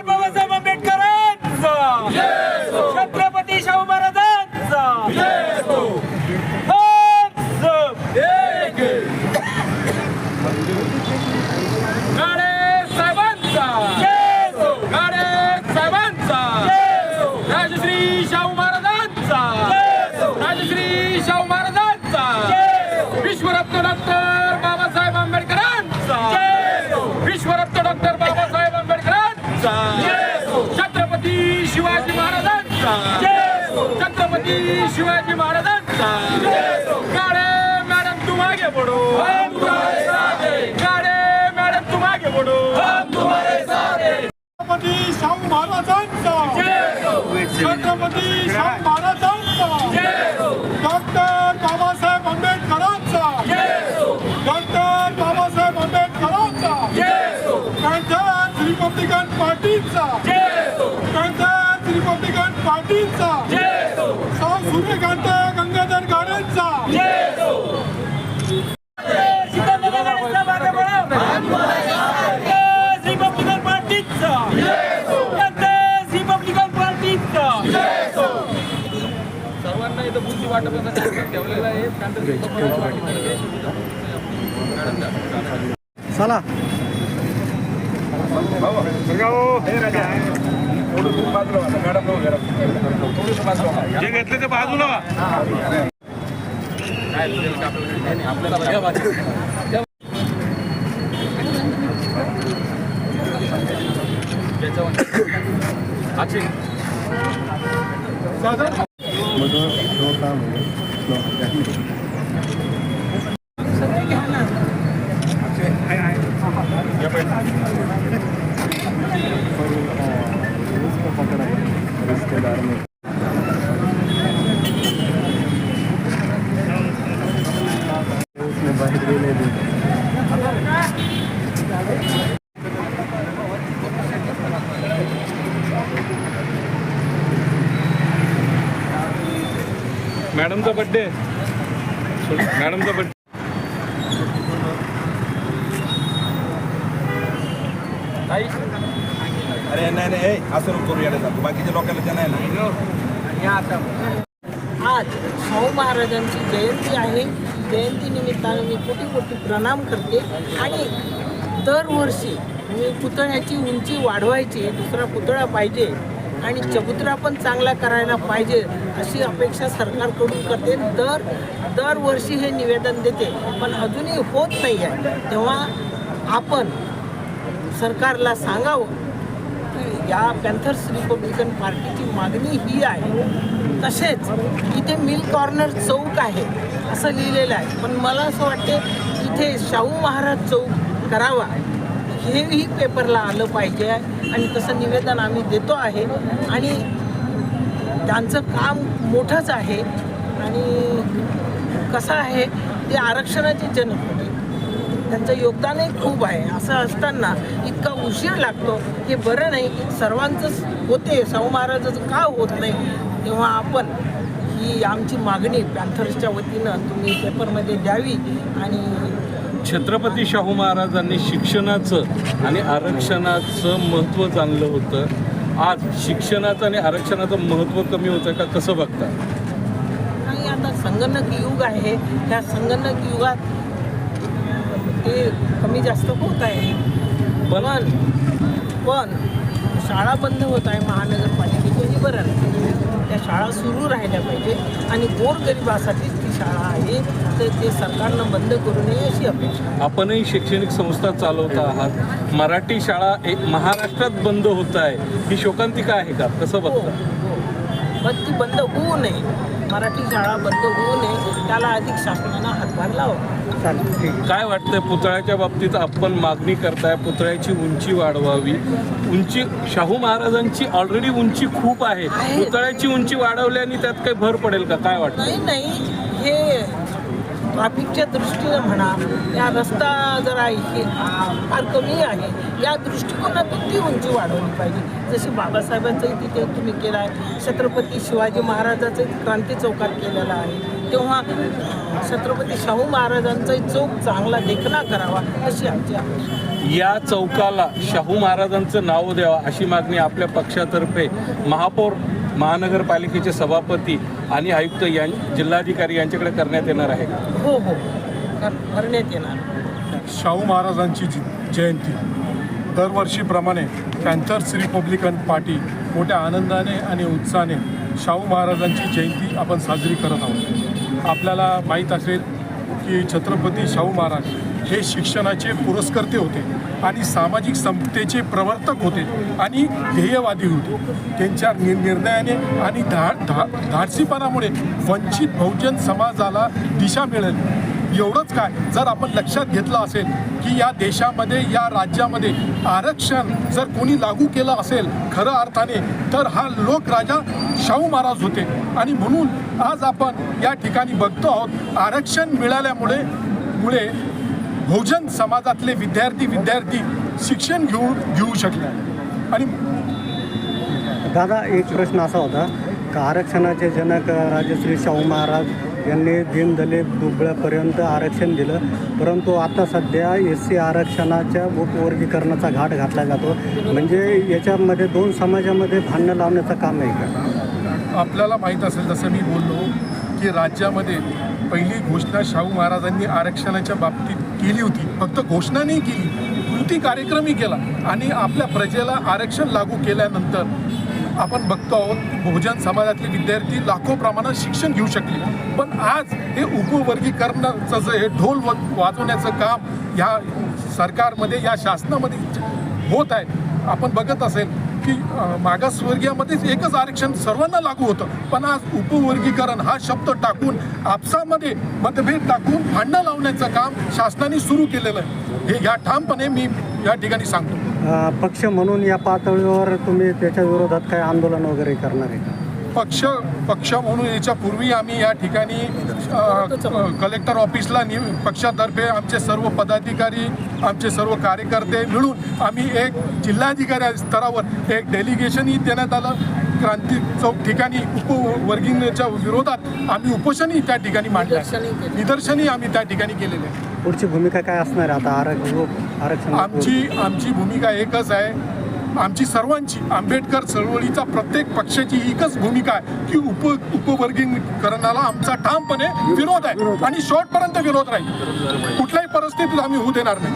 बाबासाहेब आंबेडकरांचा छत्रपती शाहू महाराजांचा राजश्री शाहू महाराजांचा राजश्री शाहू महाराजांचा विश्वरत्न डॉक्टर बाबासाहेब आंबेडकरांचा विश्वरत्न डॉक्टर बाबासाहेब आंबेडकरांचा छत्रपती शिवाजी महाराजांचा छत्रपती शिवाजी महाराजांचा गाडे मॅडम तुम आगे बढ़ो गाडे मॅडम तुम आगे बढ़ो छत्रपती शाहू महाराजांचा छत्रपती शाहू महाराजांचा डॉक्टर बाबासाहेब आंबेडकरांचा डॉक्टर बाबासाहेब आंबेडकरांचा पॅंथर्स रिपब्लिकन पार्टीचा पॅंथर्स रिपब्लिकन पार्टीचा सूर्यकांत गंगाधर गाडेंचा रिपब्लिकन पार्टीचा रिपब्लिकन पार्टीचा सर्वांना इथं बुद्धी वाटप ठेवलेला आहे चला जे घेतले ते बाजूला मॅडमचा बर्थडे मॅडमचा बर्थडे अरे नाही असं नको करू यायला बाकीच्या लोकांना नाही आज शाहू महाराजांची जयंती आहे. जयंती निमित्तानं मी कोटी कोटी प्रणाम करते आणि दरवर्षी मी पुतळ्याची उंची वाढवायची, दुसरा पुतळा पाहिजे आणि चबुतरा पण चांगला करायला पाहिजे अशी अपेक्षा सरकारकडून करते. दरवर्षी हे निवेदन देते पण अजूनही होत नाही आहे. तेव्हा आपण सरकारला सांगावं की या पॅंथर्स रिपब्लिकन पार्टीची मागणी ही आहे. तसेच इथे मिल कॉर्नर चौक आहे असं लिहिलेलं आहे, पण मला असं वाटते इथे शाहू महाराज चौक करावा हेही पेपरला आलं पाहिजे आणि तसं निवेदन आम्ही देतो आहे. आणि त्यांचं काम मोठंच आहे आणि कसं आहे ते आरक्षणाचे जनक होते, त्यांचं योगदानही खूप आहे. असं असताना इतका उशीर लागतो हे बरं नाही. सर्वांचंच होते, शाहू महाराजाचं का होत नाही. तेव्हा आपण ही आमची मागणी पॅंथर्सच्या वतीनं तुम्ही पेपरमध्ये द्यावी. आणि छत्रपती शाहू महाराजांनी शिक्षणाचं आणि आरक्षणाचं महत्त्व जाणलं होतं. आज शिक्षणाचं आणि आरक्षणाचं महत्त्व कमी होतं का, कसं बघता? आणि आता संगणक युग आहे, ह्या संगणक युगात ते कमी जास्त होत आहे. पण शाळा बंद होत आहे महानगरपालिकेची, बरं नाही. त्या शाळा सुरू राहिल्या पाहिजे आणि गोरगरिबासाठीच ती शाळा आहे, तर ते सरकारनं बंद करू नये अशी अपेक्षा. आपणही शैक्षणिक संस्था चालवता आहात. मराठी शाळा महाराष्ट्रात बंद होत आहे, ही शोकांतिका आहे का, कसं बघता? पण ती बंद होऊ नये, मराठी शाळा बंद होऊ नये, त्याला अधिक शासनानं हातभार लावा. काय वाटतंय पुतळ्याच्या बाबतीत आपण मागणी करताय पुतळ्याची उंची वाढवावी? उंची शाहू महाराजांची ऑलरेडी उंची खूप आहे, पुतळ्याची उंची वाढवल्याने त्यात काही भर पडेल का, काय वाटतं? नाही, हे ट्रॅफिकच्या दृष्टीने म्हणा, या रस्ता जरा फार कमी आहे, या दृष्टिकोनातून ती उंची वाढवली पाहिजे. जशी बाबासाहेबांचंही तिथे तुम्ही केलं आहे, छत्रपती शिवाजी महाराजाचं क्रांती चौकात केलेलं आहे, तेव्हा छत्रपती शाहू महाराजांचा चौक चांगला देखणा करावा अशी आमची अपेक्षा. या चौकाला शाहू महाराजांचं नाव द्यावं अशी मागणी आपल्या पक्षातर्फे महापौर, महानगरपालिकेचे सभापती आणि आयुक्त जिल्हाधिकारी यांच्याकडे करण्यात येणार आहे. हो हो करण्यात येणार. शाहू महाराजांची जयंती दरवर्षीप्रमाणे पॅन्थर्स रिपब्लिकन पार्टी मोठ्या आनंदाने आणि उत्साहाने शाहू महाराजांची जयंती आपण साजरी करत आहोत. आपल्याला माहीत असेल की छत्रपती शाहू महाराज हे शिक्षणाचे पुरस्कर्ते होते आणि सामाजिक समतेचे प्रवर्तक होते आणि ध्येयवादी होते. त्यांच्या निर्णयाने आणि धाडसीपणामुळे वंचित बहुजन समाजाला दिशा मिळेल. एवढंच काय, जर आपण लक्षात घेतलं असेल की या देशामध्ये, या राज्यामध्ये आरक्षण जर कोणी लागू केलं असेल खरं अर्थाने, तर हा लोकराजा शाहू महाराज होते. आणि म्हणून आज आपण या ठिकाणी बघतो आहोत आरक्षण मिळाल्यामुळे बहुजन समाजातले विद्यार्थी शिक्षण घेऊ शकले. आणि दादा, एक प्रश्न असा होता का आरक्षणाचे जनक राजश्री शाहू महाराज यांनी दीनदलित दुबळ्यापर्यंत आरक्षण दिलं, परंतु आता सध्या SC आरक्षणाच्या उपवर्गीकरणाचा घाट घातला जातो. म्हणजे याच्यामध्ये दोन समाजामध्ये भांडणं लावण्याचं काम आहे का? आपल्याला माहीत असेल, जसं मी बोललो की राज्यामध्ये पहिली घोषणा शाहू महाराजांनी आरक्षणाच्या बाबतीत केली होती. फक्त घोषणा नाही केली, कृती कार्यक्रमही केला. आणि आपल्या प्रजेला आरक्षण लागू केल्यानंतर आपण बघतो आहोत बहुजन समाजातले विद्यार्थी लाखो प्रमाणात शिक्षण घेऊ शकले. पण आज हे उपवर्गीकरणाचं जे हे ढोल वाजवण्याचं काम ह्या सरकारमध्ये, या शासनामध्ये होत आहे. आपण बघत असेल की मागासवर्गीयामध्येच एकच आरक्षण सर्वांना लागू होतं, पण आज उपवर्गीकरण हा शब्द टाकून आपसामध्ये मतभेद टाकून भांडणं लावण्याचं काम शासनाने सुरू केलेलं आहे. हे या ठामपणे मी या ठिकाणी सांगतो. पक्ष म्हणून या पातळीवर तुम्ही त्याच्या विरोधात काय आंदोलन वगैरे करणार आहे का? पक्ष म्हणून याच्यापूर्वी आम्ही या ठिकाणी कलेक्टर ऑफिसला पक्षातर्फे आमचे सर्व पदाधिकारी, आमचे सर्व कार्यकर्ते मिळून आम्ही एक जिल्हाधिकारी स्तरावर एक डेलिगेशनही देण्यात आलं. क्रांती चौक ठिकाणी उपवर्गीकरणाच्या विरोधात आम्ही उपोषणही त्या ठिकाणी मांडलं, निदर्शनही आम्ही त्या ठिकाणी केलेले आहे. पुढची भूमिका काय असणार आहे आता आरक्षण? आमची भूमिका एकच आहे, आमची सर्वांची, आंबेडकर चळवळीचा प्रत्येक पक्षाची एकच भूमिका आहे की उपवर्गीकरणाला आमचा ठामपणे विरोध आहे आणि शेवटपर्यंत विरोध राहील. कुठल्याही परिस्थितीत आम्ही होऊ देणार नाही.